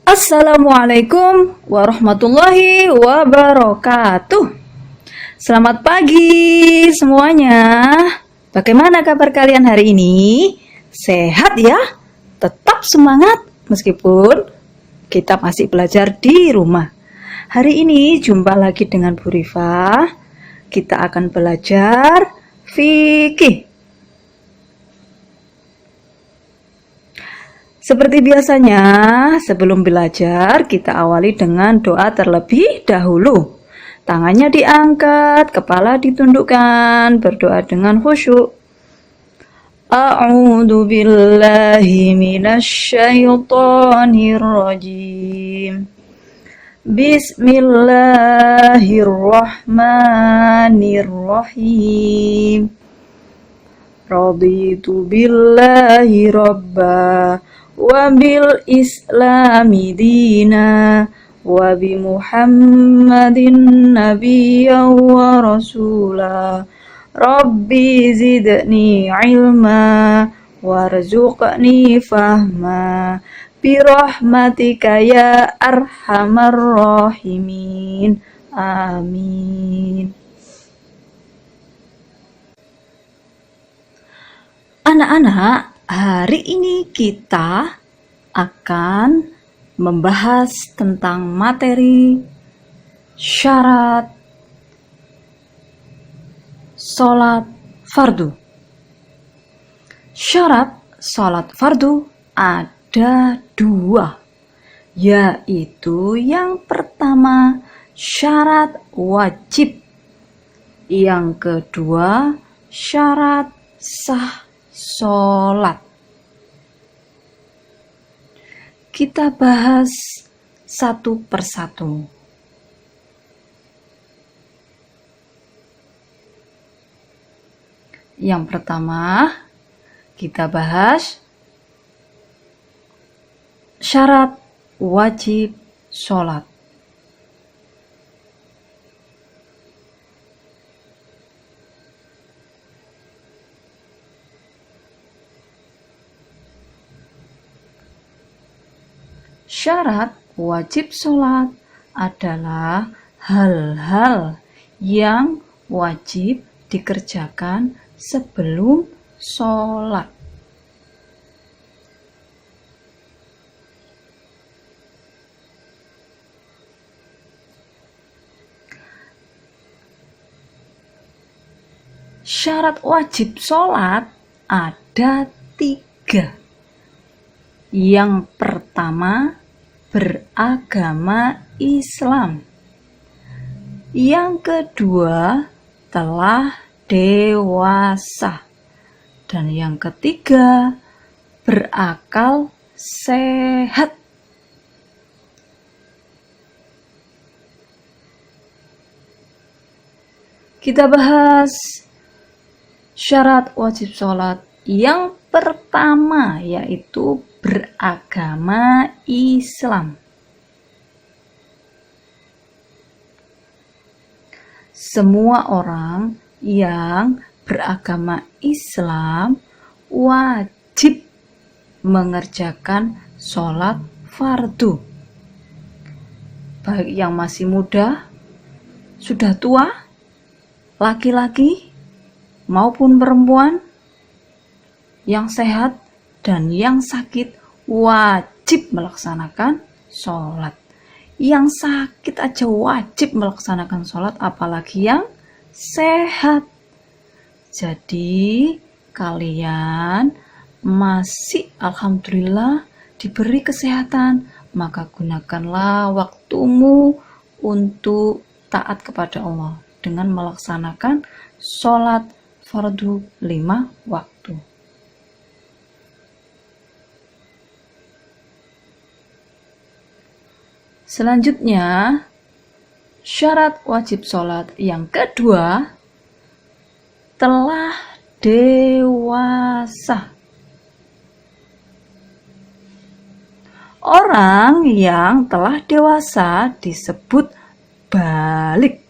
Assalamualaikum warahmatullahi wabarakatuh. Selamat pagi semuanya. Bagaimana kabar kalian hari ini? Sehat ya? Tetap semangat meskipun kita masih belajar di rumah. Hari ini jumpa lagi dengan Bu Rifa. Kita akan belajar fikih. Seperti biasanya, sebelum belajar, kita awali dengan doa terlebih dahulu. Tangannya diangkat, kepala ditundukkan, berdoa dengan khusyuk. A'udzu billahi minasyaitonir rajim. Bismillahirrahmanirrahim. Raditu billahi rabba wa bil islami dina wa bi muhammadin nabiyya wa rasula rabbi zidni ilma warzuqni fahma bi rahmatika ya arhamar rahimin amin. Anak-anak, hari ini kita akan membahas tentang materi syarat sholat fardu. Syarat sholat fardu ada dua, yaitu yang pertama syarat wajib, yang kedua syarat sah sholat. Kita bahas satu persatu. Yang pertama, kita bahas syarat wajib sholat. Syarat wajib sholat adalah hal-hal yang wajib dikerjakan sebelum sholat. Syarat wajib sholat ada 3. Yang pertama, beragama Islam. Yang kedua, telah dewasa. Dan yang ketiga, berakal sehat. Kita bahas syarat wajib sholat yang pertama, yaitu beragama Islam. Semua orang yang beragama Islam wajib mengerjakan sholat fardu. Baik yang masih muda, sudah tua, laki-laki maupun perempuan, yang sehat dan yang sakit wajib melaksanakan sholat. Yang sakit aja wajib melaksanakan sholat, apalagi yang sehat. Jadi kalian masih alhamdulillah diberi kesehatan, maka gunakanlah waktumu untuk taat kepada Allah dengan melaksanakan sholat fardu 5 waktu. Selanjutnya, syarat wajib sholat yang kedua, telah dewasa. Orang yang telah dewasa disebut balik.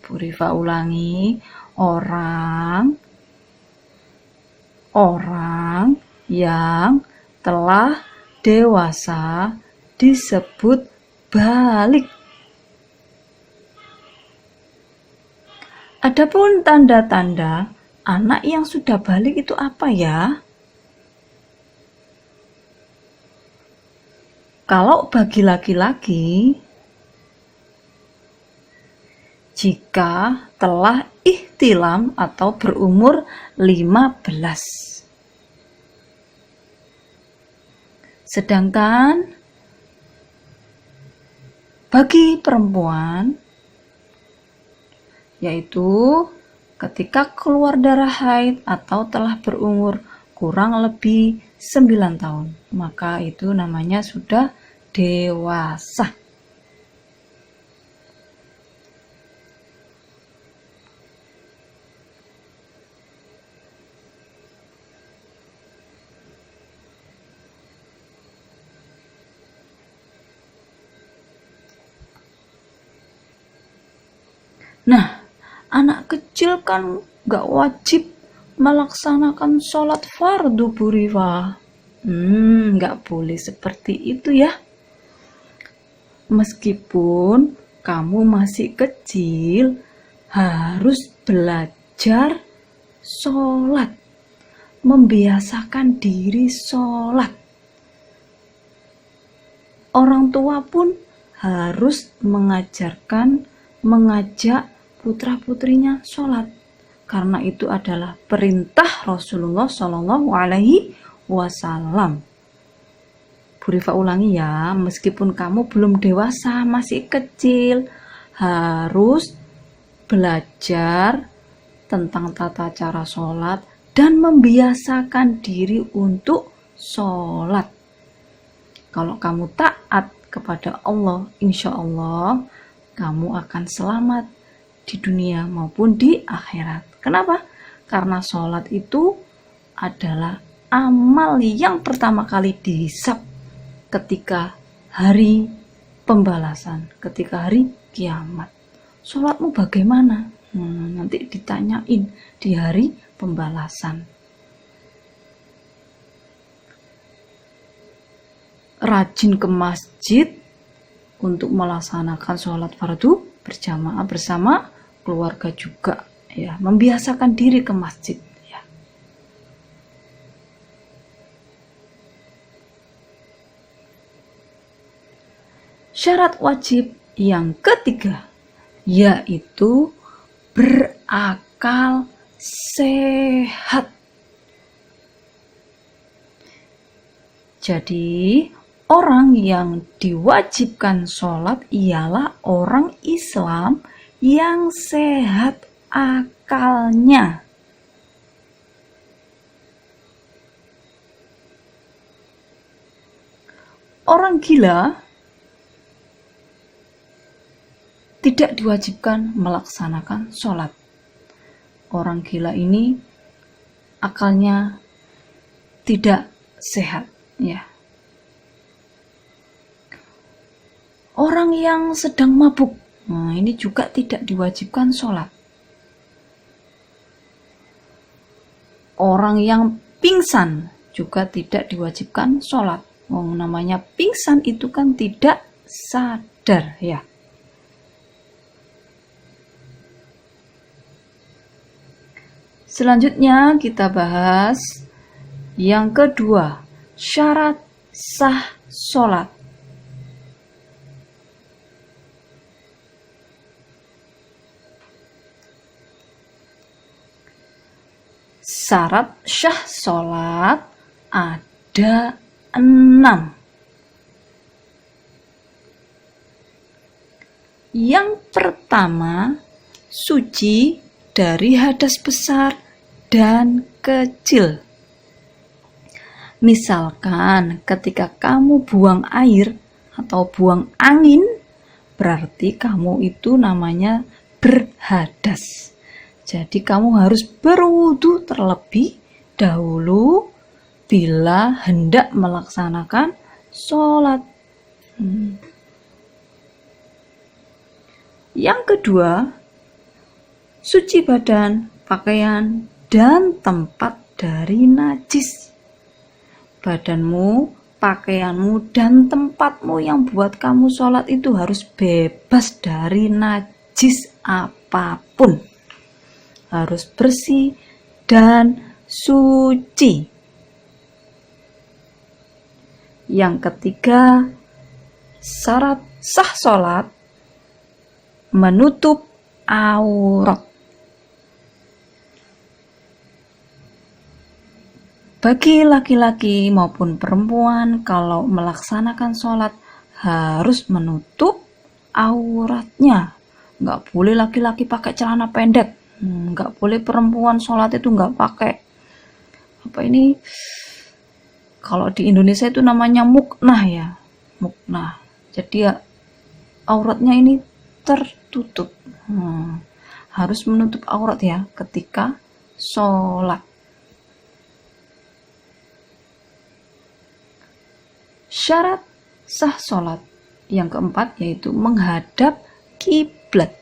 Bu Rifa ulangi, orang yang telah dewasa disebut balik. Adapun tanda-tanda anak yang sudah balik itu apa ya? Kalau bagi laki-laki, jika telah ihtilam atau berumur 15. Sedangkan bagi perempuan, yaitu ketika keluar darah haid atau telah berumur kurang lebih 9 tahun, maka itu namanya sudah dewasa. Nah, anak kecil kan gak wajib melaksanakan sholat fardu Bu Rifa. Gak boleh seperti itu ya. Meskipun kamu masih kecil, harus belajar sholat, membiasakan diri sholat. Orang tua pun harus mengajak putra-putrinya sholat, karena itu adalah perintah Rasulullah Shallallahu Alaihi Wasallam. Bu Rifa ulangi ya, meskipun kamu belum dewasa, masih kecil, harus belajar tentang tata cara sholat dan membiasakan diri untuk sholat. Kalau kamu taat kepada Allah, insya Allah kamu akan selamat di dunia maupun di akhirat. Kenapa? Karena sholat itu adalah amal yang pertama kali dihisab ketika hari pembalasan, ketika hari kiamat. Sholatmu bagaimana? Nanti ditanyain di hari pembalasan. Rajin ke masjid untuk melaksanakan sholat fardu berjamaah bersama keluarga juga ya, membiasakan diri ke masjid ya. Syarat wajib yang ketiga yaitu berakal sehat. Jadi orang yang diwajibkan sholat ialah orang Islam yang sehat akalnya. Orang gila tidak diwajibkan melaksanakan sholat. Orang gila ini akalnya tidak sehat, ya. Orang yang sedang mabuk, nah ini juga tidak diwajibkan sholat. Orang yang pingsan juga tidak diwajibkan sholat. Namanya pingsan itu kan tidak sadar, ya. Selanjutnya kita bahas yang kedua, syarat sah sholat. Syarat sah sholat ada 6. Yang pertama, suci dari hadas besar dan kecil. Misalkan ketika kamu buang air atau buang angin, berarti kamu itu namanya berhadas. Jadi kamu harus berwudu terlebih dahulu bila hendak melaksanakan sholat. Yang kedua, suci badan, pakaian, dan tempat dari najis. Badanmu pakaianmu dan tempatmu yang buat kamu sholat itu harus bebas dari najis apapun. Harus bersih dan suci. Yang ketiga, syarat sah sholat menutup aurat. Bagi laki-laki maupun perempuan, kalau melaksanakan sholat harus menutup auratnya. Nggak boleh laki-laki pakai celana pendek, nggak boleh perempuan sholat itu nggak pakai apa ini, kalau di Indonesia itu namanya muknah ya, muknah. Jadi ya auratnya ini tertutup. Harus menutup aurat ya ketika sholat. Syarat sah sholat yang keempat yaitu menghadap kiblat.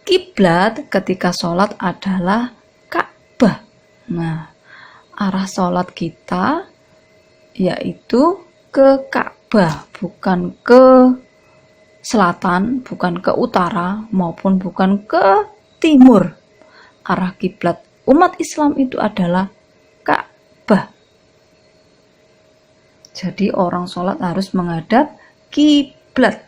Kiblat ketika sholat adalah Ka'bah. Nah, arah sholat kita yaitu ke Ka'bah, bukan ke selatan, bukan ke utara, maupun bukan ke timur. Arah kiblat umat Islam itu adalah Ka'bah. Jadi orang sholat harus menghadap kiblat.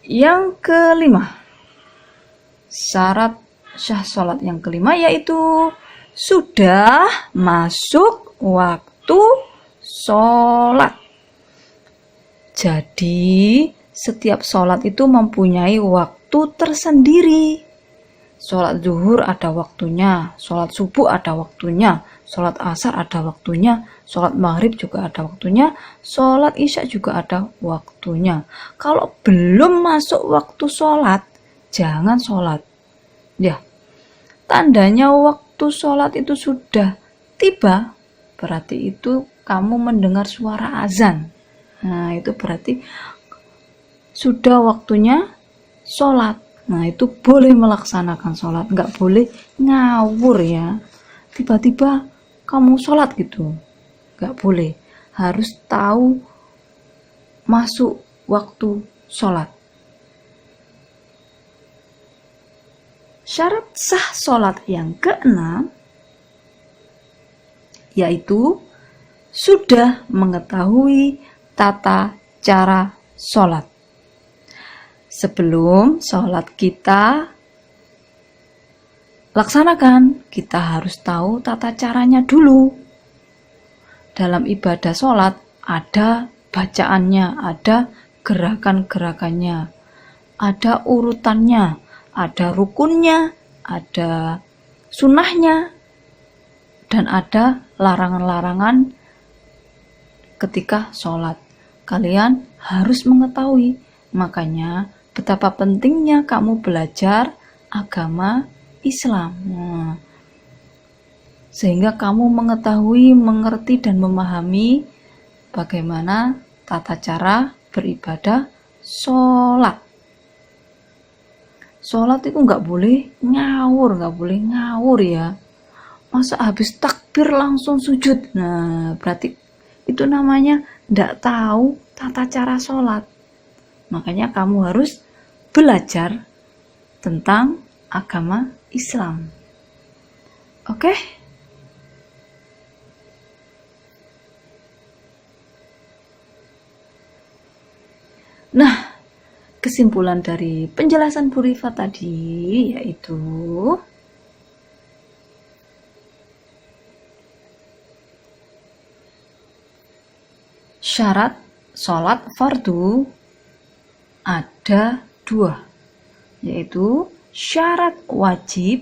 Yang kelima, syarat sah sholat yang kelima yaitu sudah masuk waktu sholat. Jadi setiap sholat itu mempunyai waktu tersendiri. Sholat zuhur ada waktunya, sholat subuh ada waktunya, sholat asar ada waktunya, sholat maghrib juga ada waktunya, sholat isya juga ada waktunya. Kalau belum masuk waktu sholat, jangan sholat. Ya, tandanya waktu sholat itu sudah tiba, berarti itu kamu mendengar suara azan. Nah, itu berarti sudah waktunya sholat. Nah, itu boleh melaksanakan sholat, nggak boleh ngawur ya. Tiba-tiba kamu sholat gitu, nggak boleh. Harus tahu masuk waktu sholat. Syarat sah sholat yang keenam yaitu sudah mengetahui tata cara sholat. Sebelum sholat kita laksanakan, kita harus tahu tata caranya dulu. Dalam ibadah sholat ada bacaannya, ada gerakan-gerakannya, ada urutannya, ada rukunnya, ada sunnahnya, dan ada larangan-larangan ketika sholat. Kalian harus mengetahui, makanya betapa pentingnya kamu belajar agama Islam. Sehingga kamu mengetahui, mengerti, dan memahami bagaimana tata cara beribadah sholat. Sholat itu nggak boleh ngawur ya. Masa habis takbir langsung sujud? Nah, berarti itu namanya nggak tahu tata cara sholat. Makanya kamu harus belajar tentang agama Islam. Oke? Nah, kesimpulan dari penjelasan Bu Rifa tadi yaitu syarat sholat fardu ada 2, yaitu syarat wajib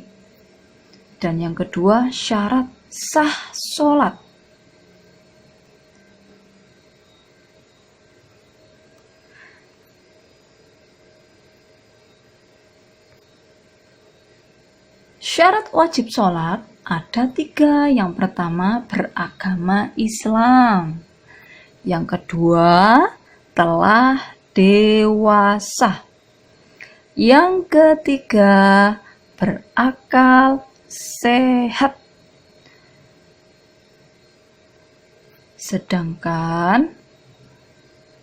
dan yang kedua syarat sah sholat. Syarat wajib sholat ada 3. Yang pertama beragama Islam, yang kedua telah dewasa, yang ketiga berakal sehat, Sedangkan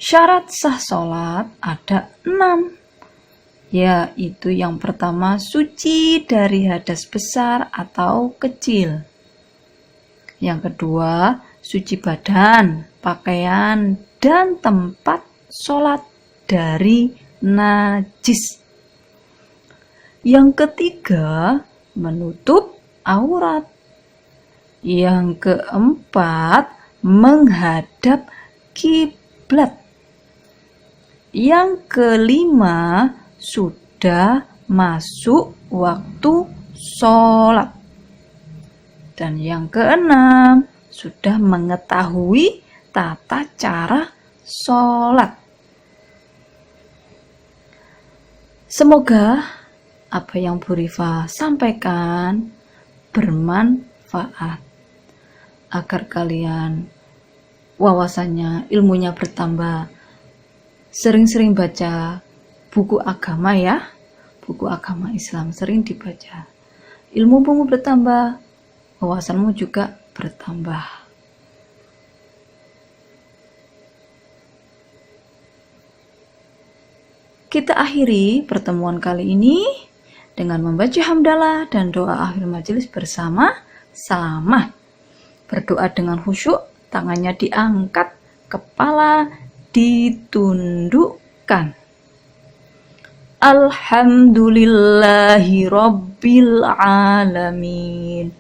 syarat sah sholat ada 6, yaitu yang pertama suci dari hadas besar atau kecil. Yang kedua, suci badan, pakaian, dan tempat sholat dari najis. Yang ketiga, menutup aurat. Yang keempat, menghadap kiblat. Yang kelima, sudah masuk waktu sholat. Dan yang keenam, sudah mengetahui tata cara sholat. Semoga apa yang Bu Rifa sampaikan bermanfaat, agar kalian wawasannya, ilmunya bertambah. Sering-sering baca buku agama ya, buku agama Islam sering dibaca. Ilmumu bertambah, wawasanmu juga bertambah. Kita akhiri pertemuan kali ini dengan membaca hamdalah dan doa akhir majelis bersama-sama. Berdoa dengan khusyuk, tangannya diangkat, kepala ditundukkan. Alhamdulillahi Rabbil Alamin.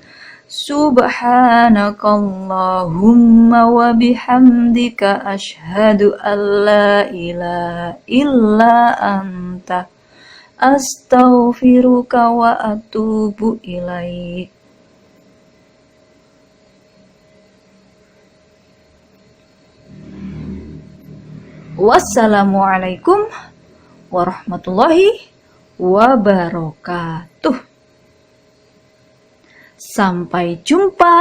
Subhanakallahumma wa bihamdika asyhadu an la ilaha illa anta astaghfiruka wa atubu ilaik. Wassalamualaikum warahmatullahi wabarakatuh. Sampai jumpa.